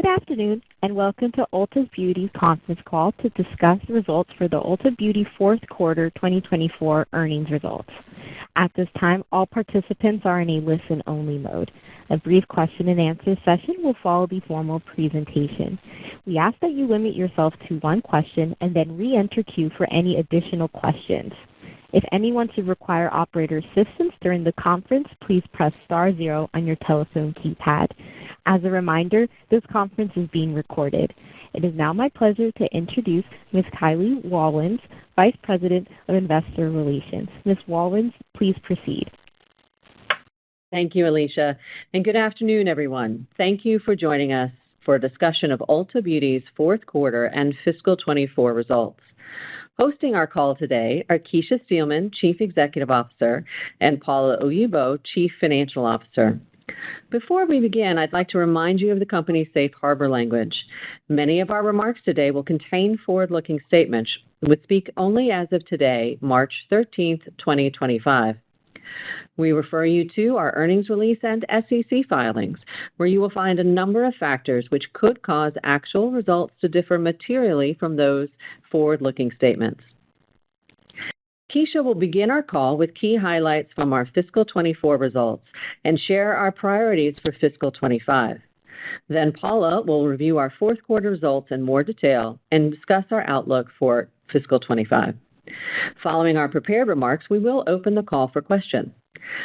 Good afternoon, and welcome to Ulta Beauty's conference call to discuss results for the Ulta Beauty fourth quarter 2024 earnings results. At this time, all participants are in a listen-only mode. A brief question-and-answer session will follow the formal presentation. We ask that you limit yourself to one question and then re-enter queue for any additional questions. If anyone should require operator assistance during the conference, please press star 0 on your telephone keypad. As a reminder, this conference is being recorded. It is now my pleasure to introduce Ms. Kylie Wallins, Vice President of Investor Relations. Ms. Wallins, please proceed. Thank you, Alicia, and good afternoon, everyone. Thank you for joining us for a discussion of Ulta Beauty's fourth quarter and fiscal 24 results. Hosting our call today are Kecia Steelman, Chief Executive Officer, and Paula Oyibo, Chief Financial Officer. Before we begin, I'd like to remind you of the company's safe harbor language. Many of our remarks today will contain forward-looking statements which speak only as of today, March 13th, 2025. We refer you to our earnings release and SEC filings, where you will find a number of factors which could cause actual results to differ materially from those forward-looking statements. Kecia will begin our call with key highlights from our fiscal 24 results and share our priorities for fiscal 25. Then Paula will review our fourth quarter results in more detail and discuss our outlook for fiscal 25. Following our prepared remarks, we will open the call for questions.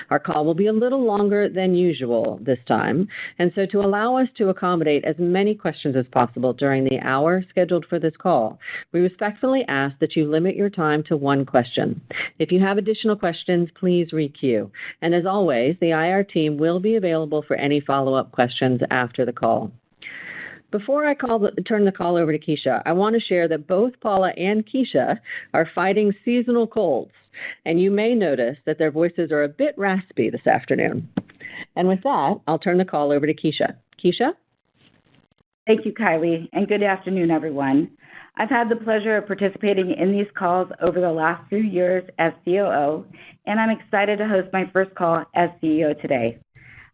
Our call will be a little longer than usual this time, and so to allow us to accommodate as many questions as possible during the hour scheduled for this call, we respectfully ask that you limit your time to one question. If you have additional questions, please re-queue. And as always, the IR team will be available for any follow-up questions after the call. Before I turn the call over to Kecia, I want to share that both Paula and Kecia are fighting seasonal colds, and you may notice that their voices are a bit raspy this afternoon. And with that, I'll turn the call over to Kecia. Kecia? Thank you, Kylie, and good afternoon, everyone. I've had the pleasure of participating in these calls over the last few years as COO, and I'm excited to host my first call as CEO today.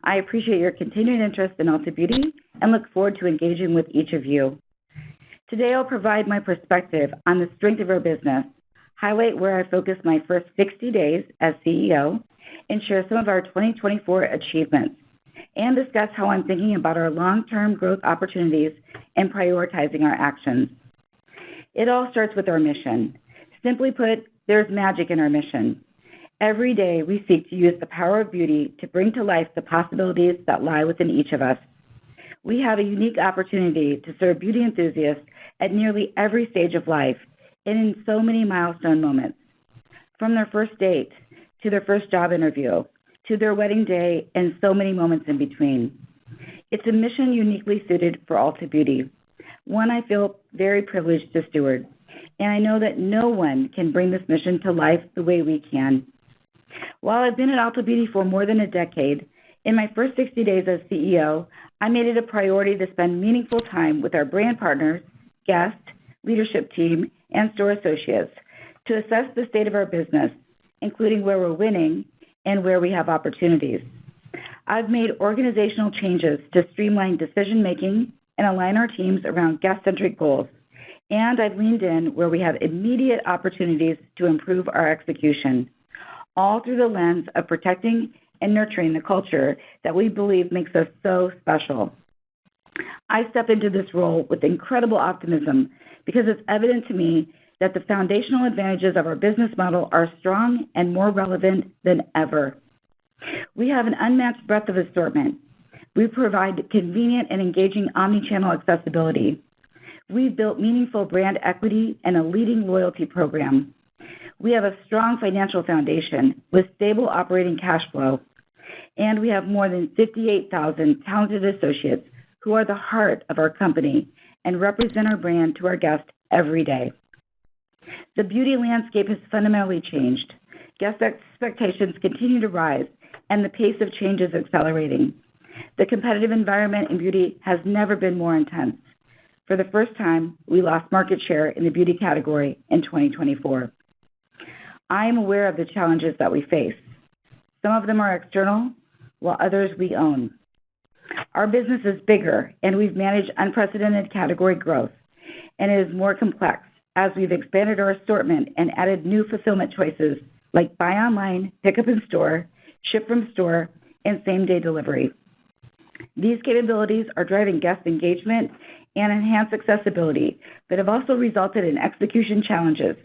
I appreciate your continued interest in Ulta Beauty and look forward to engaging with each of you. Today, I'll provide my perspective on the strength of our business, highlight where I focused my first 60 days as CEO, and share some of our 2024 achievements, and discuss how I'm thinking about our long-term growth opportunities and prioritizing our actions. It all starts with our mission. Simply put, there's magic in our mission. Every day, we seek to use the power of beauty to bring to life the possibilities that lie within each of us. We have a unique opportunity to serve beauty enthusiasts at nearly every stage of life and in so many milestone moments, from their first date to their first job interview to their wedding day and so many moments in between. It's a mission uniquely suited for Ulta Beauty, one I feel very privileged to steward, and I know that no one can bring this mission to life the way we can. While I've been at Ulta Beauty for more than a decade, in my first 60 days as CEO, I made it a priority to spend meaningful time with our brand partners, guests, leadership team, and store associates to assess the state of our business, including where we're winning and where we have opportunities. I've made organizational changes to streamline decision-making and align our teams around guest-centric goals, and I've leaned in where we have immediate opportunities to improve our execution, all through the lens of protecting and nurturing the culture that we believe makes us so special. I step into this role with incredible optimism because it's evident to me that the foundational advantages of our business model are strong and more relevant than ever. We have an unmatched breadth of assortment. We provide convenient and engaging omnichannel accessibility. We've built meaningful brand equity and a leading loyalty program. We have a strong financial foundation with stable operating cash flow, and we have more than 58,000 talented associates who are the heart of our company and represent our brand to our guests every day. The beauty landscape has fundamentally changed. Guest expectations continue to rise, and the pace of change is accelerating. The competitive environment in beauty has never been more intense. For the first time, we lost market share in the beauty category in 2024. I am aware of the challenges that we face. Some of them are external, while others we own. Our business is bigger, and we've managed unprecedented category growth, and it is more complex as we've expanded our assortment and added new fulfillment choices like buy online, pickup in store, ship from store, and same-day delivery. These capabilities are driving guest engagement and enhanced accessibility, but have also resulted in execution challenges,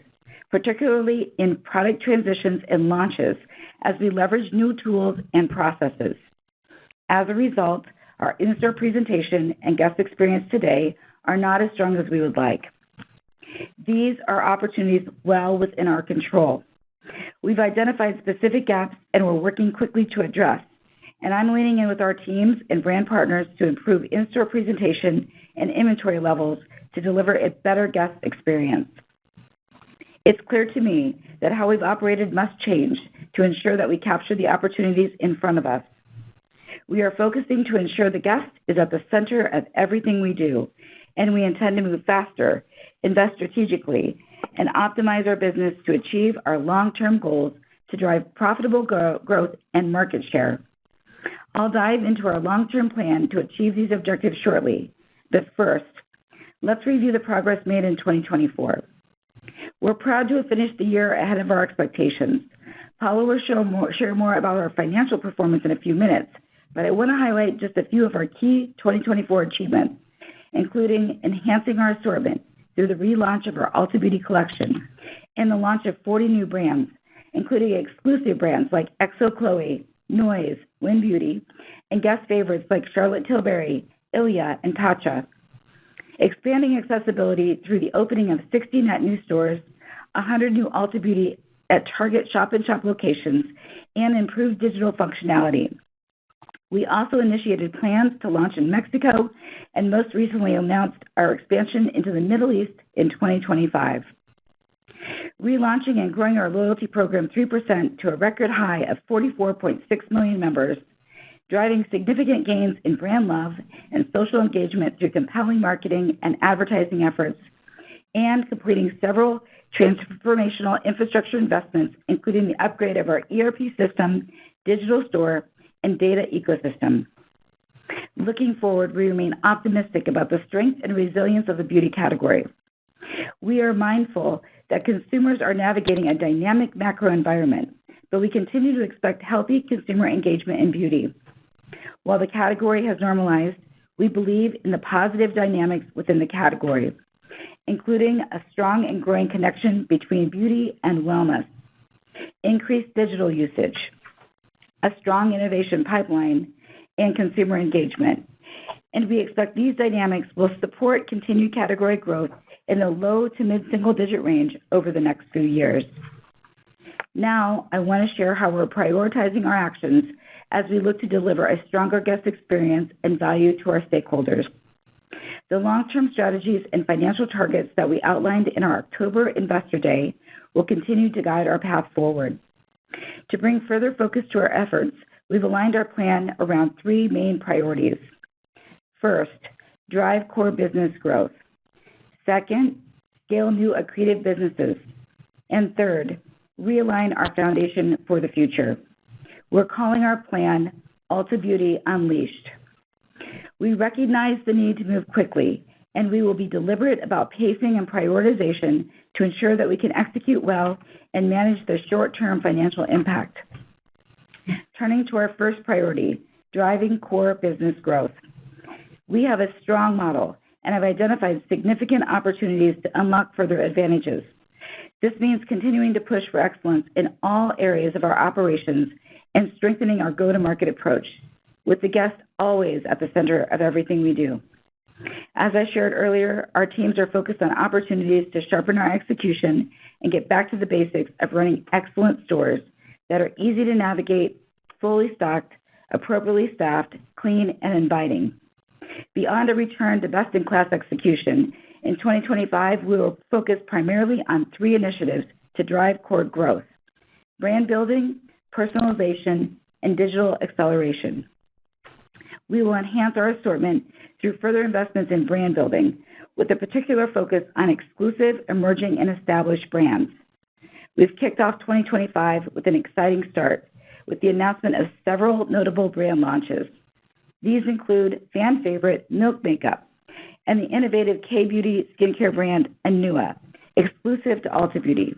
particularly in product transitions and launches as we leverage new tools and processes. As a result, our in-store presentation and guest experience today are not as strong as we would like. These are opportunities well within our control. We've identified specific gaps and we're working quickly to address, and I'm leaning in with our teams and brand partners to improve in-store presentation and inventory levels to deliver a better guest experience. It's clear to me that how we've operated must change to ensure that we capture the opportunities in front of us. We are focusing to ensure the guest is at the center of everything we do, and we intend to move faster, invest strategically, and optimize our business to achieve our long-term goals to drive profitable growth and market share. I'll dive into our long-term plan to achieve these objectives shortly, but first, let's review the progress made in 2024. We're proud to have finished the year ahead of our expectations. Paula will share more about our financial performance in a few minutes, but I want to highlight just a few of our key 2024 achievements, including enhancing our assortment through the relaunch of our Ulta Beauty collection and the launch of 40 new brands, including exclusive brands like XO Chloe, Noise, Win Beauty, and guest favorites like Charlotte Tilbury, Ilia, and Tatcha. Expanding accessibility through the opening of 60 net new stores, 100 new Ulta Beauty at Target shop-in-shop locations, and improved digital functionality. We also initiated plans to launch in Mexico and most recently announced our expansion into the Middle East in 2025. Relaunching and growing our loyalty program 3% to a record high of 44.6 million members, driving significant gains in brand love and social engagement through compelling marketing and advertising efforts, and completing several transformational infrastructure investments, including the upgrade of our ERP system, digital store, and data ecosystem. Looking forward, we remain optimistic about the strength and resilience of the beauty category. We are mindful that consumers are navigating a dynamic macro environment, but we continue to expect healthy consumer engagement in beauty. While the category has normalized, we believe in the positive dynamics within the category, including a strong and growing connection between beauty and wellness, increased digital usage, a strong innovation pipeline, and consumer engagement. And we expect these dynamics will support continued category growth in the low to mid-single-digit range over the next few years. Now, I want to share how we're prioritizing our actions as we look to deliver a stronger guest experience and value to our stakeholders. The long-term strategies and financial targets that we outlined in our October Investor Day will continue to guide our path forward. To bring further focus to our efforts, we've aligned our plan around three main priorities. First, drive core business growth. Second, scale new accretive businesses. And third, realign our foundation for the future. We're calling our plan Ulta Beauty Unleashed. We recognize the need to move quickly, and we will be deliberate about pacing and prioritization to ensure that we can execute well and manage the short-term financial impact. Turning to our first priority, driving core business growth. We have a strong model and have identified significant opportunities to unlock further advantages. This means continuing to push for excellence in all areas of our operations and strengthening our go-to-market approach, with the guest always at the center of everything we do. As I shared earlier, our teams are focused on opportunities to sharpen our execution and get back to the basics of running excellent stores that are easy to navigate, fully stocked, appropriately staffed, clean, and inviting. Beyond a return to best-in-class execution, in 2025, we will focus primarily on three initiatives to drive core growth: brand building, personalization, and digital acceleration. We will enhance our assortment through further investments in brand building, with a particular focus on exclusive, emerging, and established brands. We've kicked off 2025 with an exciting start, with the announcement of several notable brand launches. These include fan favorite Milk Makeup and the innovative K-Beauty skincare brand Anua, exclusive to Ulta Beauty.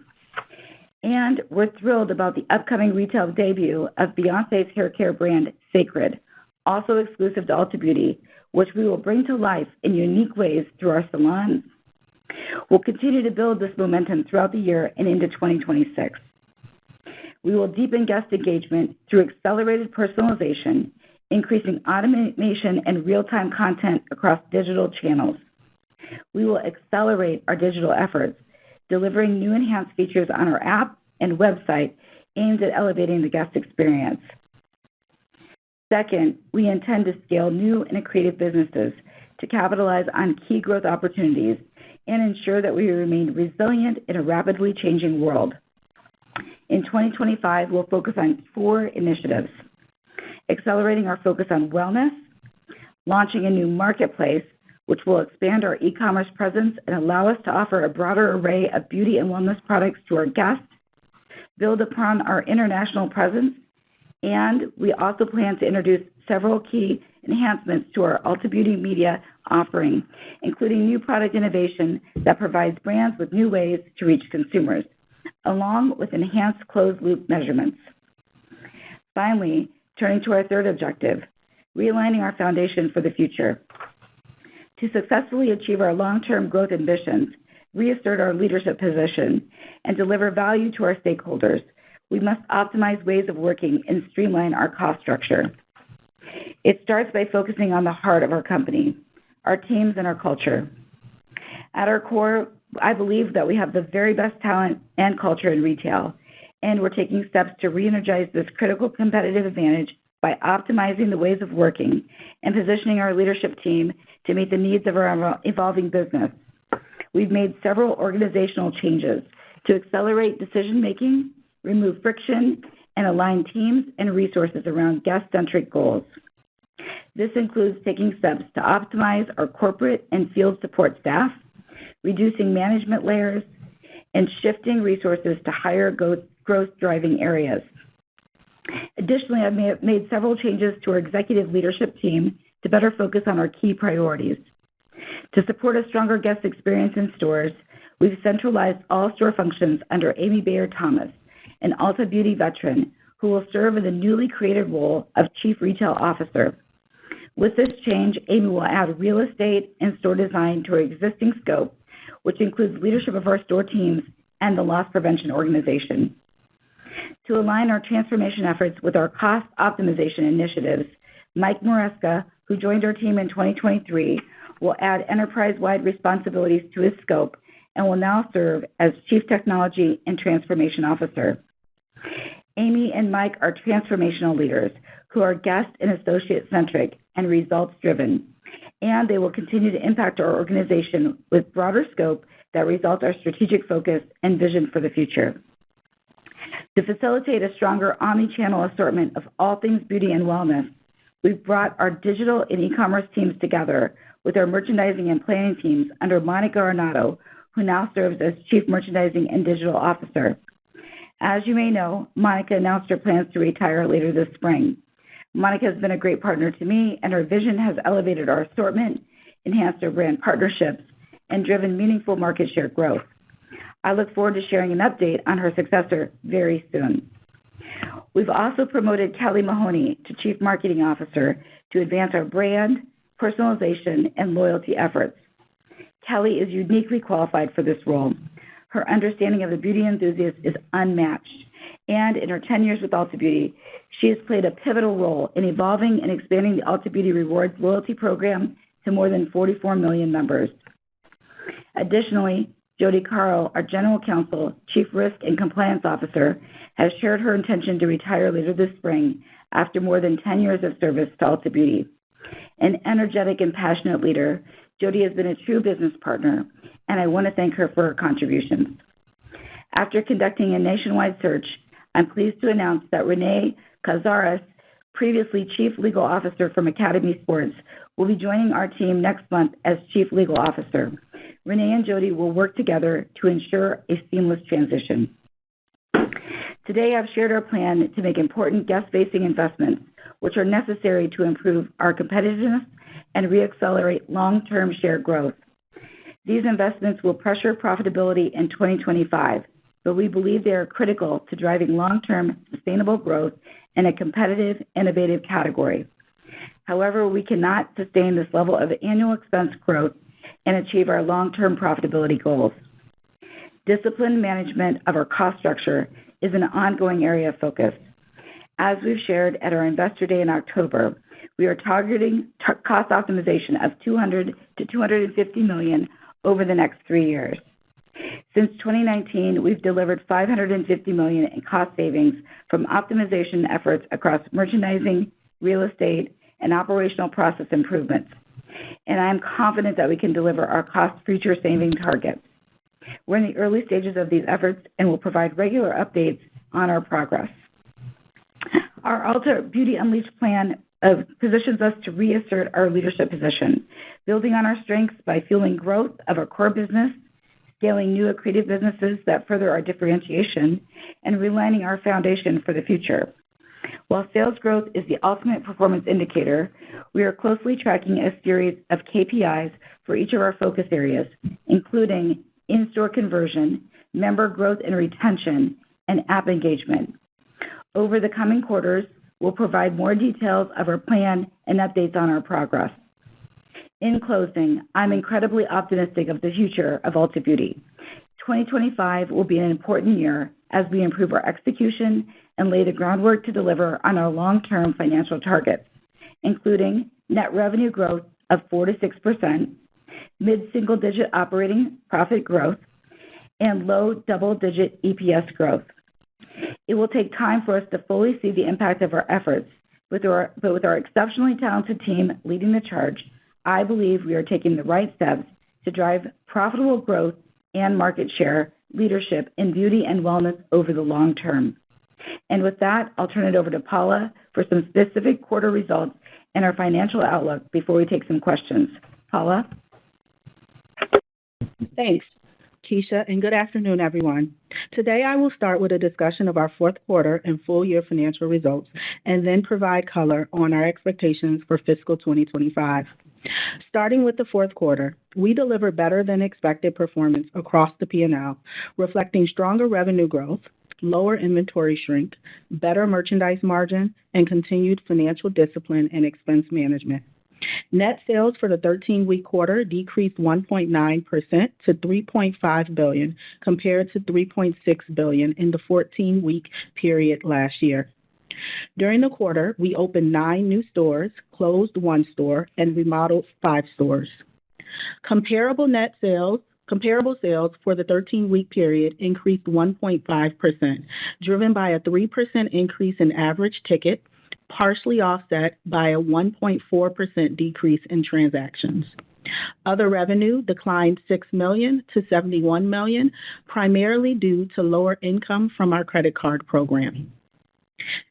And we're thrilled about the upcoming retail debut of Beyoncé's hair care brand Sacred, also exclusive to Ulta Beauty, which we will bring to life in unique ways through our salons. We'll continue to build this momentum throughout the year and into 2026. We will deepen guest engagement through accelerated personalization, increasing automation and real-time content across digital channels. We will accelerate our digital efforts, delivering new enhanced features on our app and website aimed at elevating the guest experience. Second, we intend to scale new and creative businesses to capitalize on key growth opportunities and ensure that we remain resilient in a rapidly changing world. In 2025, we'll focus on 4 initiatives: accelerating our focus on wellness, launching a new marketplace, which will expand our e-commerce presence and allow us to offer a broader array of beauty and wellness products to our guests, build upon our international presence, and we also plan to introduce several key enhancements to our Ulta Beauty media offering, including new product innovation that provides brands with new ways to reach consumers, along with enhanced closed-loop measurements. Finally, turning to our third objective, realigning our foundation for the future. To successfully achieve our long-term growth ambitions, reassert our leadership position, and deliver value to our stakeholders, we must optimize ways of working and streamline our cost structure. It starts by focusing on the heart of our company, our teams, and our culture. At our core, I believe that we have the very best talent and culture in retail, and we're taking steps to re-energize this critical competitive advantage by optimizing the ways of working and positioning our leadership team to meet the needs of our evolving business. We've made several organizational changes to accelerate decision-making, remove friction, and align teams and resources around guest-centric goals. This includes taking steps to optimize our corporate and field support staff, reducing management layers, and shifting resources to higher growth-driving areas. Additionally, I've made several changes to our executive leadership team to better focus on our key priorities. To support a stronger guest experience in stores, we've centralized all store functions under Amy Bayer-Thomas, an Ulta Beauty veteran who will serve in the newly created role of Chief Retail Officer. With this change, Amy will add real estate and store design to her existing scope, which includes leadership of our store teams and the loss prevention organization. To align our transformation efforts with our cost optimization initiatives, Mike Maresca, who joined our team in 2023, will add enterprise-wide responsibilities to his scope and will now serve as Chief Technology and Transformation Officer. Amy and Mike are transformational leaders who are guest and associate-centric and results-driven, and they will continue to impact our organization with broader scope that results our strategic focus and vision for the future. To facilitate a stronger omni-channel assortment of all things beauty and wellness, we've brought our digital and e-commerce teams together with our merchandising and planning teams under Monica Arnato, who now serves as Chief Merchandising and Digital Officer. As you may know, Monica announced her plans to retire later this spring. Monica has been a great partner to me, and her vision has elevated our assortment, enhanced our brand partnerships, and driven meaningful market share growth. I look forward to sharing an update on her successor very soon. We've also promoted Kelly Mahoney to Chief Marketing Officer to advance our brand, personalization, and loyalty efforts. Kelly is uniquely qualified for this role. Her understanding of the beauty enthusiast is unmatched, and in her 10 years with Ulta Beauty, she has played a pivotal role in evolving and expanding the Ulta Beauty Rewards loyalty program to more than 44 million members. Additionally, Jody Carl, our General Counsel, Chief Risk and Compliance Officer, has shared her intention to retire later this spring after more than 10 years of service to Ulta Beauty. An energetic and passionate leader, Jody has been a true business partner, and I want to thank her for her contributions. After conducting a nationwide search, I'm pleased to announce that Renee Cazares, previously Chief Legal Officer from Academy Sports, will be joining our team next month as Chief Legal Officer. Renee and Jody will work together to ensure a seamless transition. Today, I've shared our plan to make important guest-facing investments, which are necessary to improve our competitiveness and re-accelerate long-term share growth. These investments will pressure profitability in 2025, but we believe they are critical to driving long-term sustainable growth in a competitive, innovative category. However, we cannot sustain this level of annual expense growth and achieve our long-term profitability goals. Disciplined management of our cost structure is an ongoing area of focus. As we've shared at our Investor Day in October, we are targeting cost optimization of $200 to $250 million over the next 3 years. Since 2019, we've delivered $550 million in cost savings from optimization efforts across merchandising, real estate, and operational process improvements. And I am confident that we can deliver our cost future saving targets. We're in the early stages of these efforts and will provide regular updates on our progress. Our Ulta Beauty Unleashed plan positions us to reassert our leadership position, building on our strengths by fueling growth of our core business, scaling new accretive businesses that further our differentiation, and realigning our foundation for the future. While sales growth is the ultimate performance indicator, we are closely tracking a series of KPIs for each of our focus areas, including in-store conversion, member growth and retention, and app engagement. Over the coming quarters, we'll provide more details of our plan and updates on our progress. In closing, I'm incredibly optimistic of the future of Ulta Beauty. 2025 will be an important year as we improve our execution and lay the groundwork to deliver on our long-term financial targets, including net revenue growth of 4% to 6%, mid-single-digit operating profit growth, and low double-digit EPS growth. It will take time for us to fully see the impact of our efforts, but with our exceptionally talented team leading the charge, I believe we are taking the right steps to drive profitable growth and market share leadership in beauty and wellness over the long term. And with that, I'll turn it over to Paula for some specific quarter results and our financial outlook before we take some questions. Paula? Thanks, Keisha, and good afternoon, everyone. Today, I will start with a discussion of our fourth quarter and full year financial results, and then provide color on our expectations for fiscal 2025. Starting with the fourth quarter, we delivered better than expected performance across the P&L, reflecting stronger revenue growth, lower inventory shrink, better merchandise margin, and continued financial discipline and expense management. Net sales for the 13-week quarter decreased 1.9% to $3.5 billion, compared to $3.6 billion in the 14-week period last year. During the quarter, we opened 9 new stores, closed 1 store, and remodeled 5 stores. Comparable sales for the 13-week period increased 1.5%, driven by a 3% increase in average ticket, partially offset by a 1.4% decrease in transactions. Other revenue declined $6 million to $71 million, primarily due to lower income from our credit card program.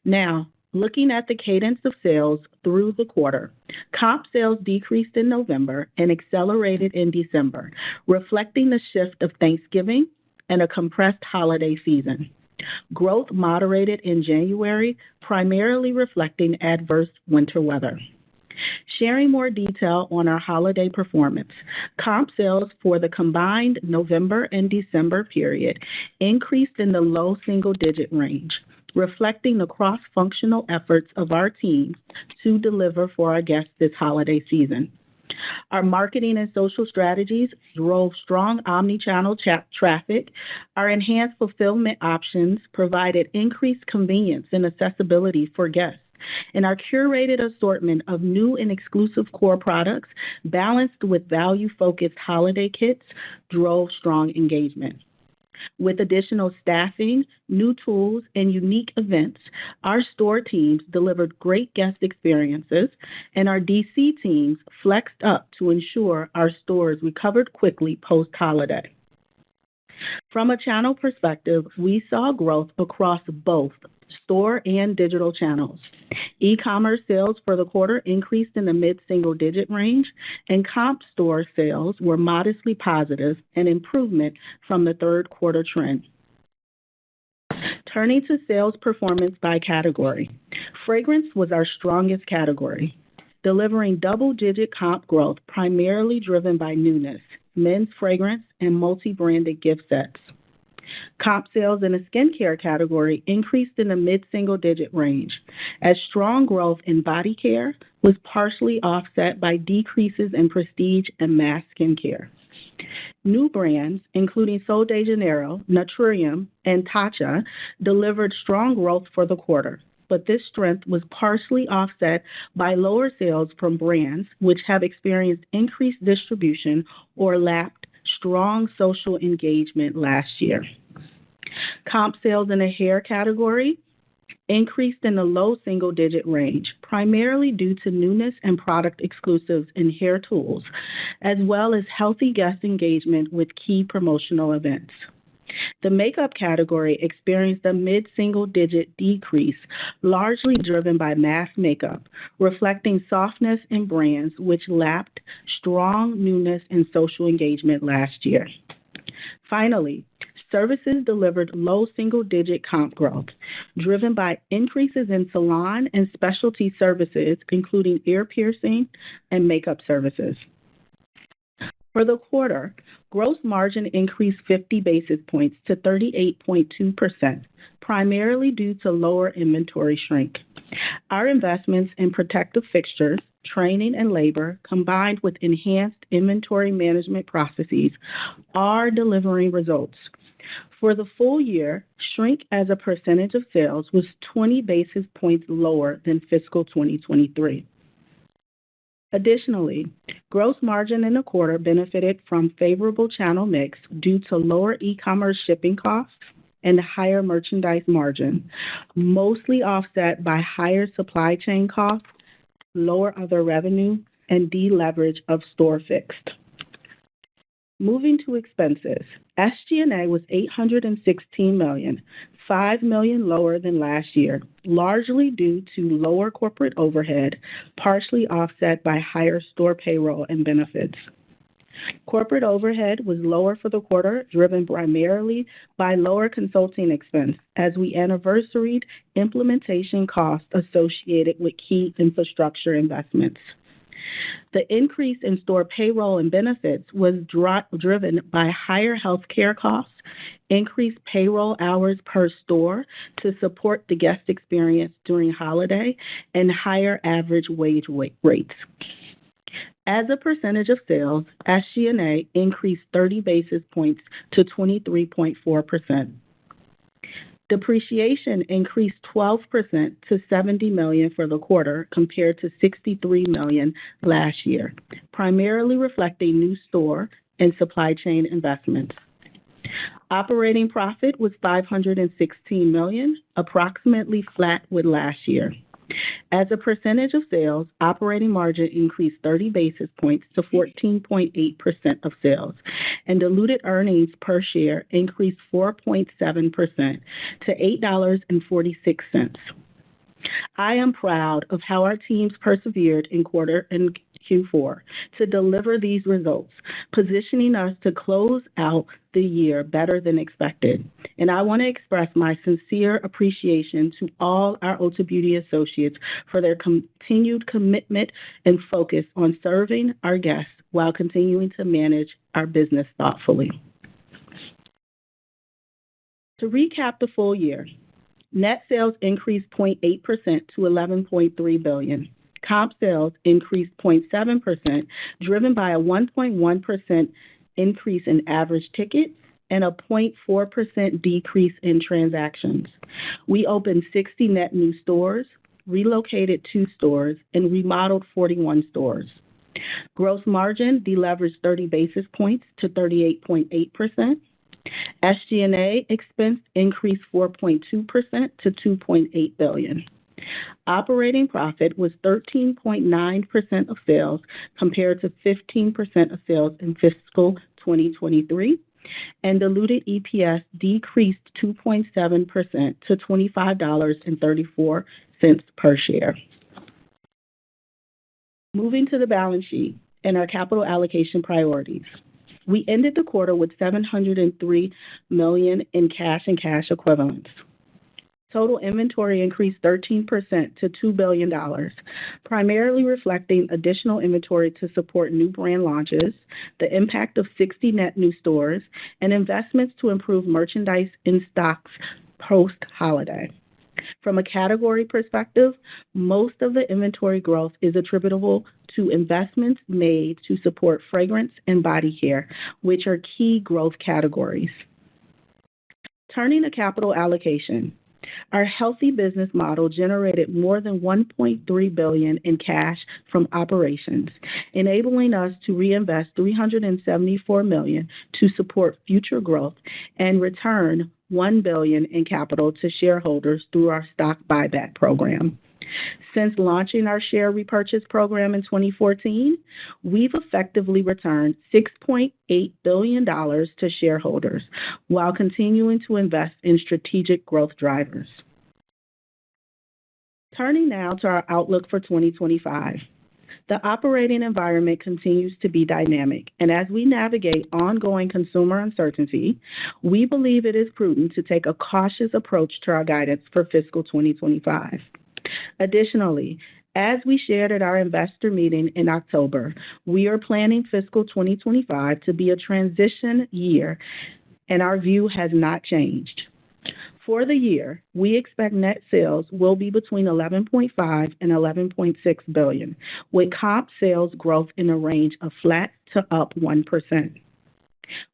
Now, looking at the cadence of sales through the quarter, comp sales decreased in November and accelerated in December, reflecting the shift of Thanksgiving and a compressed holiday season. Growth moderated in January, primarily reflecting adverse winter weather. Sharing more detail on our holiday performance, comp sales for the combined November and December period increased in the low single-digit range, reflecting the cross-functional efforts of our team to deliver for our guests this holiday season. Our marketing and social strategies drove strong omnichannel traffic. Our enhanced fulfillment options provided increased convenience and accessibility for guests, and our curated assortment of new and exclusive core products, balanced with value-focused holiday kits, drove strong engagement. With additional staffing, new tools, and unique events, our store teams delivered great guest experiences, and our DC teams flexed up to ensure our stores recovered quickly post-holiday. From a channel perspective, we saw growth across both store and digital channels. E-commerce sales for the quarter increased in the mid-single-digit range, and comp store sales were modestly positive, an improvement from the third quarter trend. Turning to sales performance by category, fragrance was our strongest category, delivering double-digit comp growth primarily driven by newness, men's fragrance, and multi-branded gift sets. Comp sales in the skincare category increased in the mid-single-digit range, as strong growth in body care was partially offset by decreases in prestige and mass skincare. New brands, including Sol de Janeiro, Naturium, and Tatcha, delivered strong growth for the quarter, but this strength was partially offset by lower sales from brands which have experienced increased distribution or lacked strong social engagement last year. Comp sales in the hair category increased in the low single-digit range, primarily due to newness and product exclusives in hair tools, as well as healthy guest engagement with key promotional events. The makeup category experienced a mid-single-digit decrease, largely driven by mass makeup, reflecting softness in brands which lacked strong newness and social engagement last year. Finally, services delivered low single-digit comp growth, driven by increases in salon and specialty services, including ear piercing and makeup services. For the quarter, gross margin increased 50 basis points to 38.2%, primarily due to lower inventory shrink. Our investments in protective fixtures, training, and labor, combined with enhanced inventory management processes, are delivering results. For the full year, shrink as a percentage of sales was 20 basis points lower than fiscal 2023. Additionally, gross margin in the quarter benefited from favorable channel mix due to lower e-commerce shipping costs and higher merchandise margin, mostly offset by higher supply chain costs, lower other revenue, and deleverage of store fixed. Moving to expenses, SG&A was $816 million, $5 million lower than last year, largely due to lower corporate overhead, partially offset by higher store payroll and benefits. Corporate overhead was lower for the quarter, driven primarily by lower consulting expense as we anniversaried implementation costs associated with key infrastructure investments. The increase in store payroll and benefits was driven by higher health care costs, increased payroll hours per store to support the guest experience during holiday, and higher average wage rates. As a percentage of sales, SG&A increased 30 basis points to 23.4%. Depreciation increased 12% to $70 million for the quarter compared to $63 million last year, primarily reflecting new store and supply chain investments. Operating profit was $516 million, approximately flat with last year. As a percentage of sales, operating margin increased 30 basis points to 14.8% of sales, and diluted earnings per share increased 4.7% to $8.46. I am proud of how our teams persevered in Q4 to deliver these results, positioning us to close out the year better than expected. And I want to express my sincere appreciation to all our Ulta Beauty associates for their continued commitment and focus on serving our guests while continuing to manage our business thoughtfully. To recap the full year, net sales increased 0.8% to $11.3 billion. Comp sales increased 0.7%, driven by a 1.1% increase in average ticket and a 0.4% decrease in transactions. We opened 60 net new stores, relocated 2 stores, and remodeled 41 stores. Gross margin deleveraged 30 basis points to 38.8%. SG&A expense increased 4.2% to $2.8 billion. Operating profit was 13.9% of sales compared to 15% of sales in fiscal 2023, and diluted EPS decreased 2.7% to $25.34 per share. Moving to the balance sheet and our capital allocation priorities. We ended the quarter with $703 million in cash and cash equivalents. Total inventory increased 13% to $2 billion, primarily reflecting additional inventory to support new brand launches, the impact of 60 net new stores, and investments to improve merchandise in stocks post-holiday. From a category perspective, most of the inventory growth is attributable to investments made to support fragrance and body care, which are key growth categories. Turning to capital allocation, our healthy business model generated more than $1.3 billion in cash from operations, enabling us to reinvest $374 million to support future growth and return $1 billion in capital to shareholders through our stock buyback program. Since launching our share repurchase program in 2014, we've effectively returned $6.8 billion to shareholders while continuing to invest in strategic growth drivers. Turning now to our outlook for 2025. The operating environment continues to be dynamic, and as we navigate ongoing consumer uncertainty, we believe it is prudent to take a cautious approach to our guidance for fiscal 2025. Additionally, as we shared at our investor meeting in October, we are planning fiscal 2025 to be a transition year, and our view has not changed. For the year, we expect net sales will be between $11.5 and $11.6 billion, with comp sales growth in a range of flat to up 1%.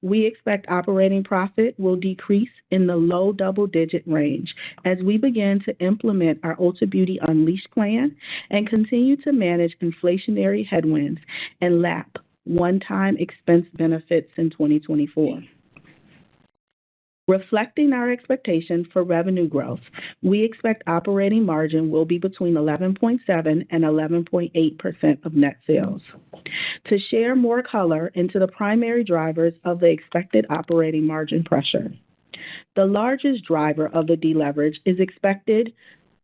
We expect operating profit will decrease in the low double-digit range as we begin to implement our Ulta Beauty Unleashed plan and continue to manage inflationary headwinds and lap one-time expense benefits in 2024. Reflecting our expectation for revenue growth, we expect operating margin will be between 11.7% and 11.8% of net sales. To share more color into the primary drivers of the expected operating margin pressure, the largest driver of the deleverage is expected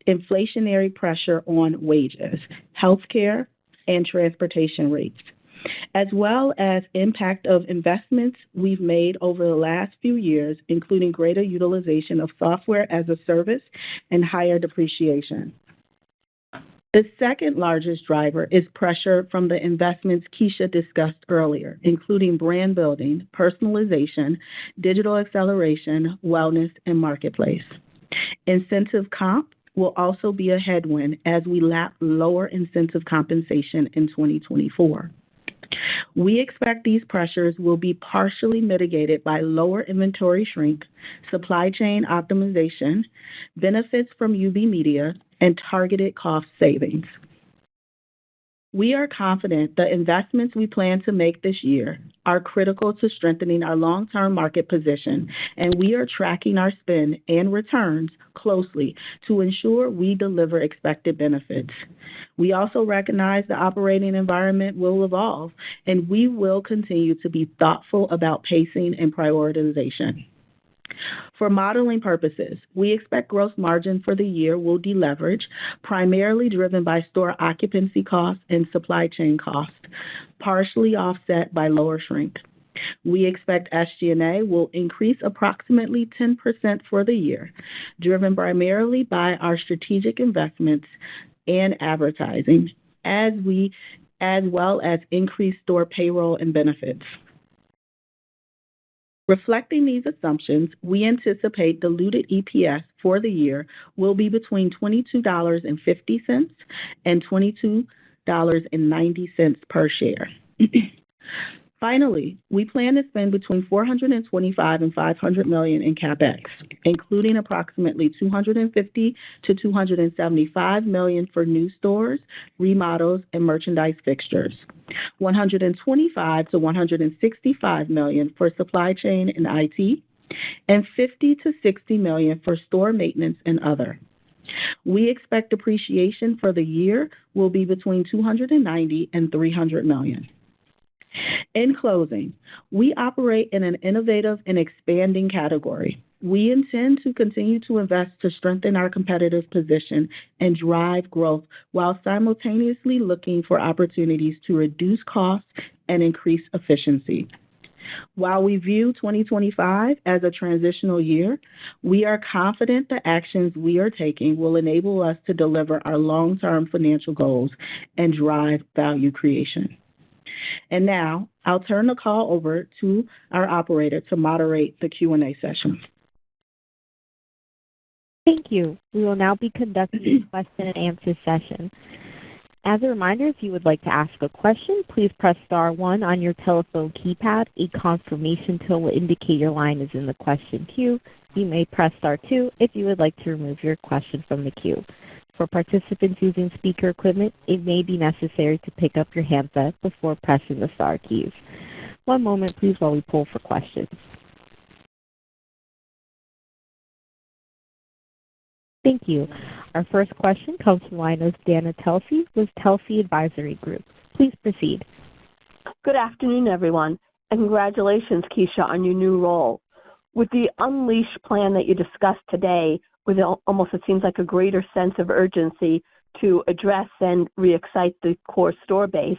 inflationary pressure on wages, healthcare, and transportation rates, as well as impact of investments we've made over the last few years, including greater utilization of software as a service and higher depreciation. The second largest driver is pressure from the investments Keisha discussed earlier, including brand building, personalization, digital acceleration, wellness, and marketplace. Incentive comp will also be a headwind as we lap lower incentive compensation in 2024. We expect these pressures will be partially mitigated by lower inventory shrink, supply chain optimization, benefits from UB Media, and targeted cost savings. We are confident the investments we plan to make this year are critical to strengthening our long-term market position, and we are tracking our spend and returns closely to ensure we deliver expected benefits. We also recognize the operating environment will evolve, and we will continue to be thoughtful about pacing and prioritization. For modeling purposes, we expect gross margin for the year will deleverage, primarily driven by store occupancy costs and supply chain costs, partially offset by lower shrink. We expect SG&A will increase approximately 10% for the year, driven primarily by our strategic investments and advertising, as well as increased store payroll and benefits. Reflecting these assumptions, we anticipate diluted EPS for the year will be between $22.50 and $22.90 per share. Finally, we plan to spend between $425 and $500 million in CapEx, including approximately $250 to $275 million for new stores, remodels, and merchandise fixtures, $125 to $165 million for supply chain and IT, and $50 to $60 million for store maintenance and other. We expect depreciation for the year will be between $290 and $300 million. In closing, we operate in an innovative and expanding category. We intend to continue to invest to strengthen our competitive position and drive growth while simultaneously looking for opportunities to reduce costs and increase efficiency. While we view 2025 as a transitional year, we are confident the actions we are taking will enable us to deliver our long-term financial goals and drive value creation. And now, I'll turn the call over to our operator to moderate the Q&A session. Thank you. We will now be conducting a question and answer session. As a reminder, if you would like to ask a question, please press star 1 on your telephone keypad. A confirmation tone will indicate your line is in the question queue. You may press star 2 if you would like to remove your question from the queue. For participants using speaker equipment, it may be necessary to pick up your handset before pressing the star keys. One moment, please, while we pull for questions. Thank you. Our first question comes from the line of Dana Telsey with Telsey Advisory Group. Please proceed. Good afternoon, everyone, and congratulations, Keisha, on your new role. With the Unleash plan that you discussed today, with almost it seems like a greater sense of urgency to address and re-excite the core store base,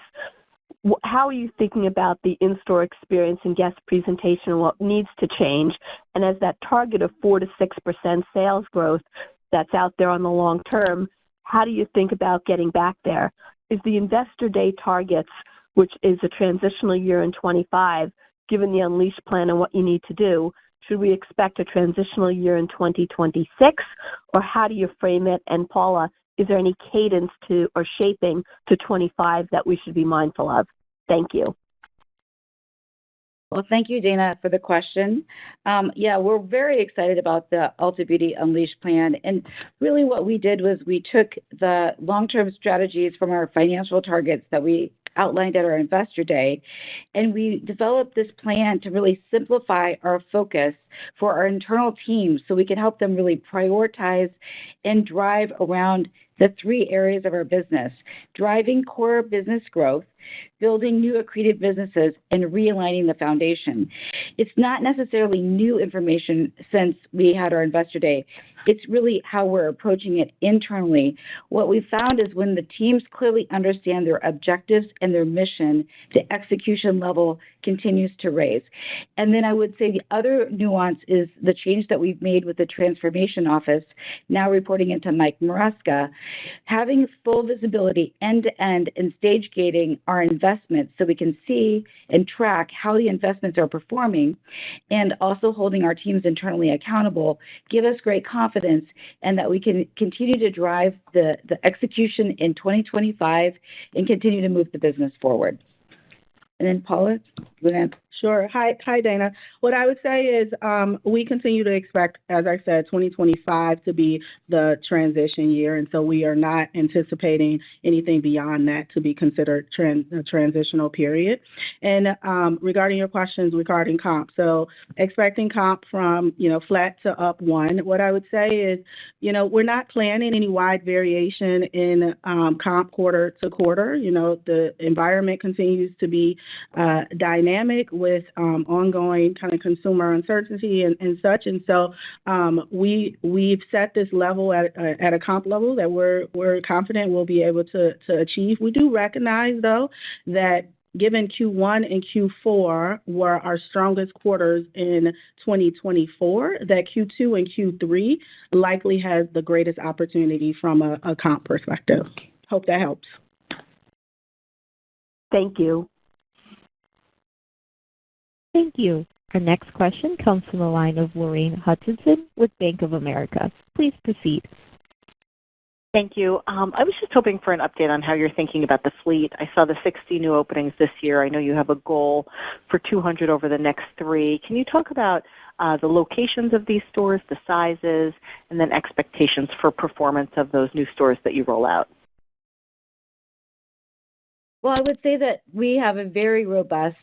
how are you thinking about the in-store experience and guest presentation and what needs to change? And as that target of 4 to 6% sales growth that's out there on the long term, how do you think about getting back there? Is the Investor Day targets, which is a transitional year in 25, given the Unleash plan and what you need to do, should we expect a transitional year in 2026, or how do you frame it? And Paula, is there any cadence to or shaping to 25 that we should be mindful of? Thank you. Well, thank you, Dana, for the question. We're very excited about the Ulta Beauty Unleash plan. And really what we did was we took the long-term strategies from our financial targets that we outlined at our Investor Day, and we developed this plan to really simplify our focus for our internal teams so we can help them really prioritize and drive around the 3 areas of our business: driving core business growth, building new accretive businesses, and realigning the foundation. It's not necessarily new information since we had our Investor Day. It's really how we're approaching it internally. What we found is when the teams clearly understand their objectives and their mission, the execution level continues to raise. And then I would say the other nuance is the change that we've made with the transformation office, now reporting into Mike Maresca, having full visibility end-to-end and stage gating our investments so we can see and track how the investments are performing, and also holding our teams internally accountable, give us great confidence and that we can continue to drive the execution in 2025 and continue to move the business forward. And then Paula, go ahead. Sure. Hi, Dana. What I would say is we continue to expect, as I said, 2025 to be the transition year, and so we are not anticipating anything beyond that to be considered a transitional period. And regarding your questions regarding comp, so expecting comp from flat to up 1. What I would say is, we're not planning any wide variation in comp quarter to quarter. The environment continues to be dynamic with ongoing kind of consumer uncertainty and such. And so we've set this level at a comp level that we're confident we'll be able to achieve. We do recognize, though, that given Q1 and Q4 were our strongest quarters in 2024, that Q2 and Q3 likely has the greatest opportunity from a comp perspective. Hope that helps. Thank you. Thank you. Our next question comes from the line of Lorraine Hutchinson with Bank of America. Please proceed. Thank you. I was just hoping for an update on how you're thinking about the fleet. I saw the 60 new openings this year. I know you have a goal for 200 over the next 3. Can you talk about the locations of these stores, the sizes, and then expectations for performance of those new stores that you roll out? Well, I would say that we have a very robust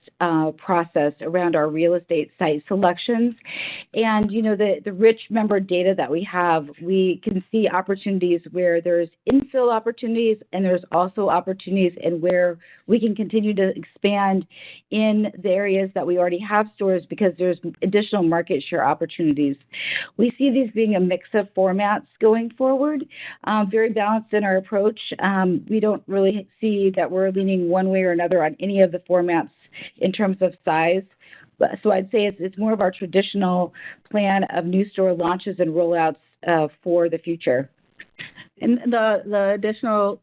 process around our real estate site selections. And, the rich member data that we have, we can see opportunities where there's infill opportunities, and there's also opportunities in where we can continue to expand in the areas that we already have stores because there's additional market share opportunities. We see these being a mix of formats going forward, very balanced in our approach. We don't really see that we're leaning one way or another on any of the formats in terms of size. So I'd say it's more of our traditional plan of new store launches and rollouts for the future. And the additional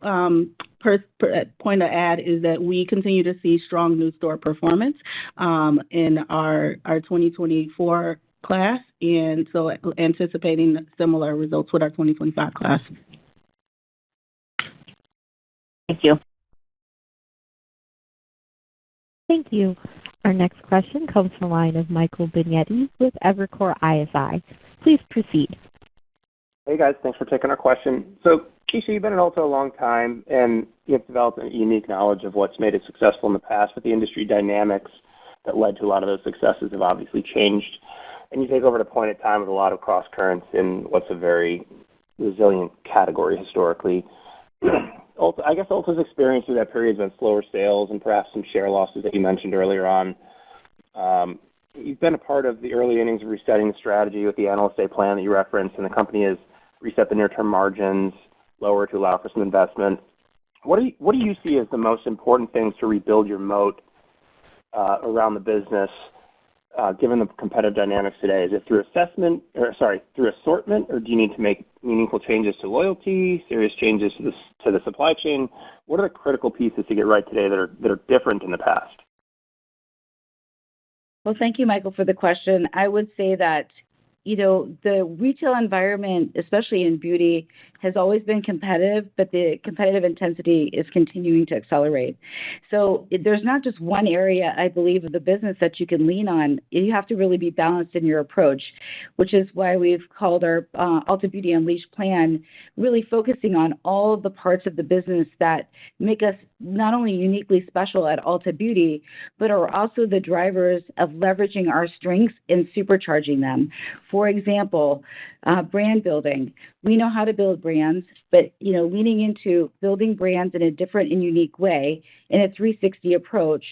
point to add is that we continue to see strong new store performance in our 2024 class, and so anticipating similar results with our 2025 class. Thank you. Thank you. Our next question comes from the line of Michael Binetti with Evercore ISI. Please proceed. Hey guys, thanks for taking our question. So Keisha, you've been at Ulta a long time, and you've developed a unique knowledge of what's made it successful in the past, but the industry dynamics that led to a lot of those successes have obviously changed. And you take over at a point in time with a lot of cross currents in what's a very resilient category historically. I guess Ulta's experience through that period has been slower sales and perhaps some share losses that you mentioned earlier on. You've been a part of the early innings of resetting the strategy with the Analyst Day plan that you referenced, and the company has reset the near-term margins lower to allow for some investment. What do you see as the most important things to rebuild your moat around the business, given the competitive dynamics today? Is it through assortment, or do you need to make meaningful changes to loyalty, serious changes to the supply chain? What are the critical pieces to get right today that are different in the past? Well, thank you, Michael, for the question. I would say that, the retail environment, especially in beauty, has always been competitive, but the competitive intensity is continuing to accelerate. So there's not just one area, I believe, of the business that you can lean on. You have to really be balanced in your approach, which is why we've called our Ulta Beauty Unleashed plan, really focusing on all of the parts of the business that make us not only uniquely special at Ulta Beauty, but are also the drivers of leveraging our strengths and supercharging them. For example, brand building. We know how to build brands, but leaning into building brands in a different and unique way in a 360 approach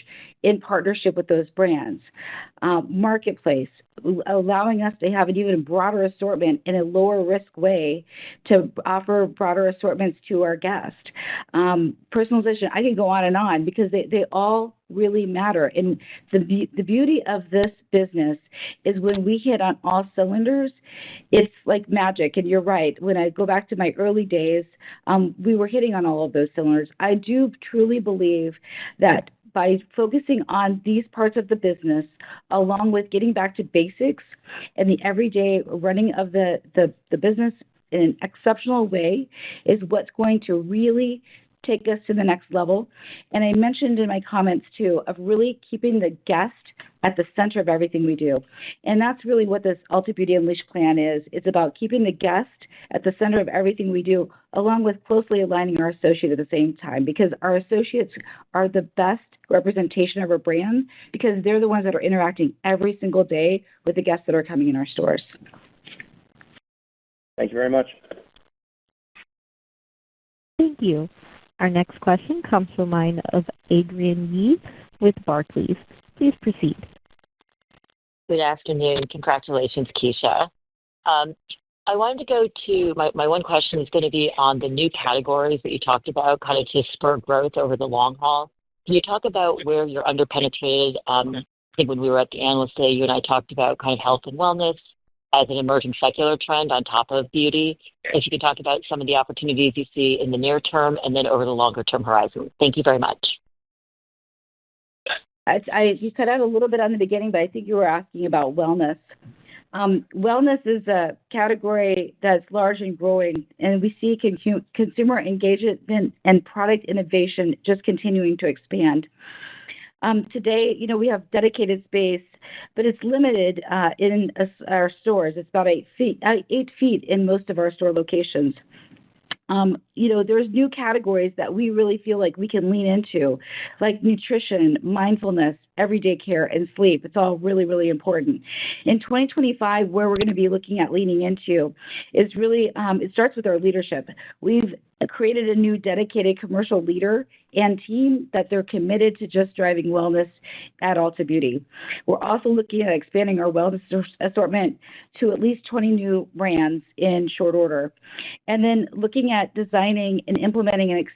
in partnership with those brands. Marketplace, allowing us to have an even broader assortment in a lower risk way to offer broader assortments to our guests. Personalization, I can go on because they all really matter. And the beauty of this business is when we hit on all cylinders, it's like magic. And you're right. When I go back to my early days, we were hitting on all of those cylinders. I do truly believe that by focusing on these parts of the business, along with getting back to basics and the everyday running of the business in an exceptional way, is what's going to really take us to the next level. And I mentioned in my comments, too, of really keeping the guest at the center of everything we do. And that's really what this Ulta Beauty Unleashed plan is. It's about keeping the guest at the center of everything we do, along with closely aligning our associate at the same time, because our associates are the best representation of our brand, because they're the ones that are interacting every single day with the guests that are coming in our stores. Thank you very much. Thank you. Our next question comes from the line of Adrienne Yih with Barclays. Please proceed. Good afternoon. Congratulations, Keisha. I wanted to go to my one question is going to be on the new categories that you talked about, kind of to spur growth over the long haul. Can you talk about where you're underpenetrated? I think when we were at the Analyst Day, you and I talked about kind of health and wellness as an emerging secular trend on top of beauty. If you could talk about some of the opportunities you see in the near term and then over the longer term horizon. Thank you very much. You cut out a little bit on the beginning, but I think you were asking about wellness. Wellness is a category that's large and growing, and we see consumer engagement and product innovation just continuing to expand. Today, we have dedicated space, but it's limited in our stores. It's about 8 feet in most of our store locations. There's new categories that we really feel like we can lean into, like nutrition, mindfulness, everyday care, and sleep. It's all really, really important. In 2025, where we're going to be looking at leaning into is really, it starts with our leadership. We've created a new dedicated commercial leader and team that they're committed to just driving wellness at Ulta Beauty. We're also looking at expanding our wellness assortment to at least 20 new brands in short order. And then looking at designing and implementing an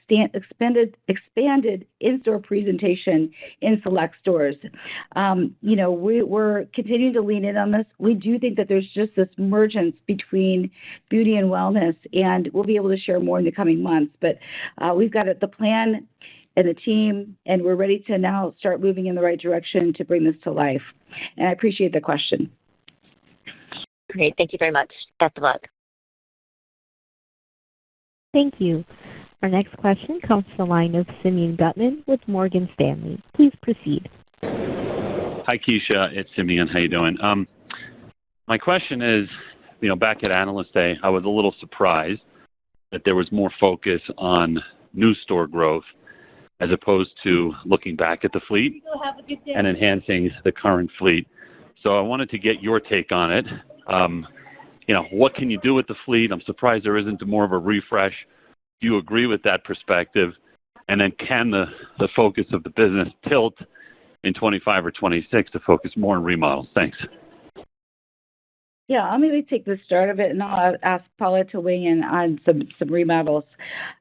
expanded in-store presentation in select stores. stores. We're continuing to lean in on this. We do think that there's just this mergence between beauty and wellness, and we'll be able to share more in the coming months. But we've got the plan and the team, and we're ready to now start moving in the right direction to bring this to life. And I appreciate the question. Great. Thank you very much. Best of luck. Thank you. Our next question comes from the line of Simeon Gutman with Morgan Stanley. Please proceed. Hi, Keisha. It's Simeon. How you doing? My question is, back at Analyst Day, I was a little surprised that there was more focus on new store growth as opposed to looking back at the fleet and enhancing the current fleet. So I wanted to get your take on it. What can you do with the fleet? I'm surprised there isn't more of a refresh. Do you agree with that perspective? And then can the focus of the business tilt in 25 or 26 to focus more on remodels? Thanks. Yeah, I'll maybe take the start of it, and I'll ask Paula to weigh in on some remodels.